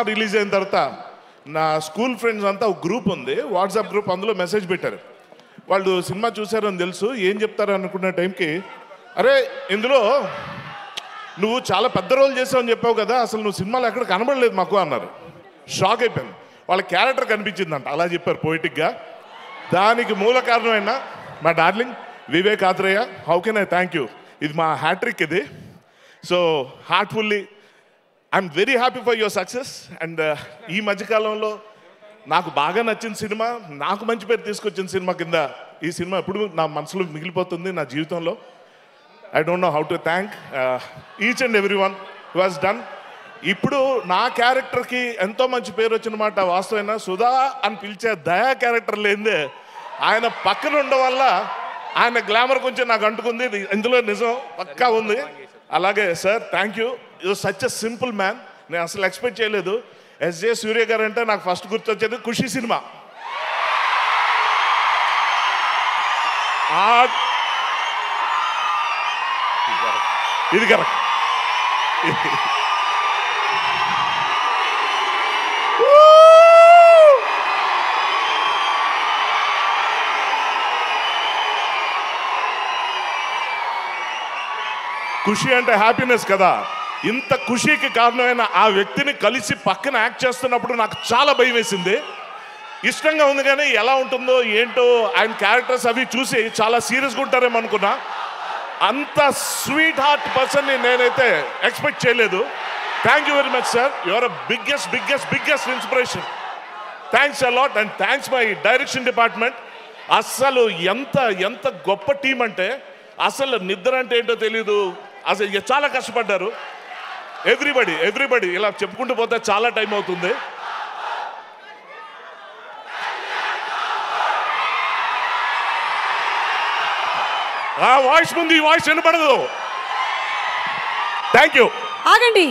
Release అయిన తర్వాత నా స్కూల్ ఫ్రెండ్స్ అంతా ఒక గ్రూప్ ఉంది, వాట్సాప్ గ్రూప్. అందులో మెసేజ్ పెట్టారు. వాళ్ళు సినిమా చూసారని తెలుసు, ఏం చెప్తారు అనుకున్న టైంకి, అరే ఇందులో నువ్వు చాలా పెద్ద రోల్ చేసావని చెప్పావు కదా, అసలు నువ్వు సినిమాలో ఎక్కడ కనబడలేదు మాకు అన్నారు. షాక్ అయిపోయాను. వాళ్ళ క్యారెక్టర్ కనిపించిందంట, అలా చెప్పారు పోయిటిక్గా. దానికి మూల కారణమైన మా darling Vivek Athreya. How can I thank you. ఇది మా హ్యాట్రిక్ ఇది. So heartfully I'm very happy for your success. And ఈ మధ్యకాలంలో నాకు బాగా నచ్చిన సినిమా, నాకు మంచి పేరు తీసుకొచ్చిన సినిమా కింద ఈ సినిమా ఎప్పుడు నా మనసులో మిగిలిపోతుంది నా జీవితంలో. I don't know how to thank each and every one who has done. ఇప్పుడు నా క్యారెక్టర్కి ఎంతో మంచి పేరు వచ్చిన మాట వాస్తవమైన. సుధా అని పిలిచే దయా క్యారెక్టర్ లేదే ఆయన పక్కన ఉండడం వల్ల ఆయన గ్లామర్ కొంచెం నాకు అంటుకుంది. ఇందులో నిజం పక్కా ఉంది. అలాగే సార్ థ్యాంక్ యూ. ఇది సచ్ ఎ సింపుల్ మ్యాన్. నేను అసలు ఎక్స్పెక్ట్ చేయలేదు. ఎస్జే సూర్య గారు అంటే నాకు ఫస్ట్ గుర్తొచ్చేది ఖుషి సినిమా. ఇది కరెక్ట్. ఖుషి అంటే హ్యాపీనెస్ కదా. ఇంత ఖుషికి కారణమైన ఆ వ్యక్తిని కలిసి పక్కన యాక్ట్ చేస్తున్నప్పుడు నాకు చాలా భయం వేసింది. ఇష్టంగా ఉంది కానీ ఎలా ఉంటుందో ఏంటో ఆయన క్యారెక్టర్స్ అవి చూసి చాలా సీరియస్గా ఉంటారేమో అనుకున్నా. అంత స్వీట్ హార్ట్ పర్సన్ని నేనైతే ఎక్స్పెక్ట్ చేయలేదు. Thank you very much sir. You are biggest inspiration. Thanks a lot. And thanks my direction department. అస్సలు ఎంత గొప్ప టీం అంటే అసలు నిద్ర అంటే ఏంటో తెలీదు. అసలు చాలా కష్టపడ్డారు. ఎవ్రీబడి ఇలా చెప్పుకుంటూ పోతే చాలా టైం అవుతుంది. ఆ వాయిస్ ముందు ఈ వాయిస్ వినపడదు. Thank you. ఆగండి,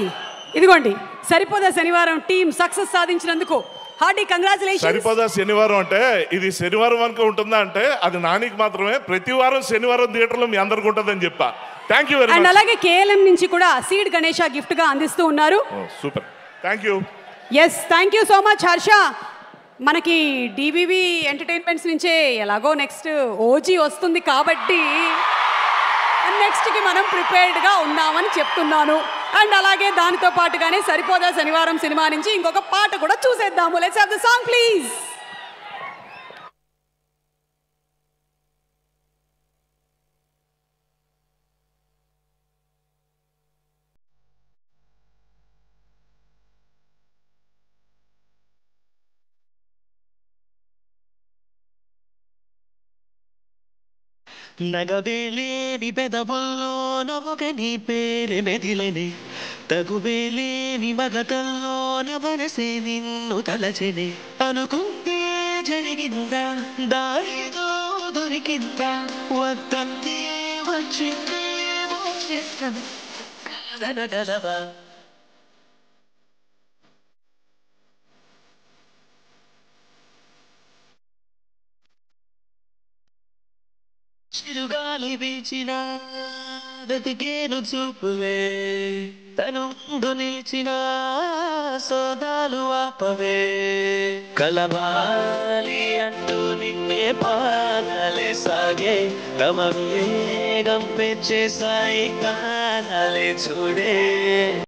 ఇదిగోండి సరిపోదా శనివారం టీం సక్సెస్ సాధించినందుకు హార్టీ కంగ్రాచులేషన్స్. సరిపోదా శనివారం అంటే ఇది శనివారం వరకు ఉంటుందా అంటే అది నానికి మాత్రమే. ప్రతి వారం శనివారం థియేటర్లో మీ అందరికి ఉంటుందని చెప్పా. Thank you very much. And అలాగే కేఎల్ఎం నుంచి కూడా సీడ్ గణేష గిఫ్ట్ గా అందిస్తూ ఉన్నారు. Super. Thank you. Yes thank you so much Harsha. మనకి డివివి ఎంటర్టైన్మెంట్స్ నుంచే ఎలాగో నెక్స్ట్ ఓజీ వస్తుంది కాబట్టి నెక్స్ట్కి మనం ప్రిపేర్డ్గా ఉన్నామని చెప్తున్నాను. అండ్ అలాగే దానితో పాటుగానే సరిపోదా శనివారం సినిమా నుంచి ఇంకొక పాట కూడా చూసేద్దాము. Let's have the song please. నగవేలేని పెదవుల్లో నవ్వుక నీ పేరే మెదిలని, తగువేలేని మగతల్లో నవనసే నిన్ను తలచెని, అనుకుంటే జరిగిందా దారితో దొరికిందా, వద్దంతే వచ్చిందే కాదనగలవా. చిరుగాలి వీచిన బ్రతికేను చూపువే, తను నిలిచిన సోదాలు ఆపవే, కలవాలి అంటూ నిన్నే పాదాలే సాగే, తమ వేగం పెంచేసాయి కానాలే చూడే.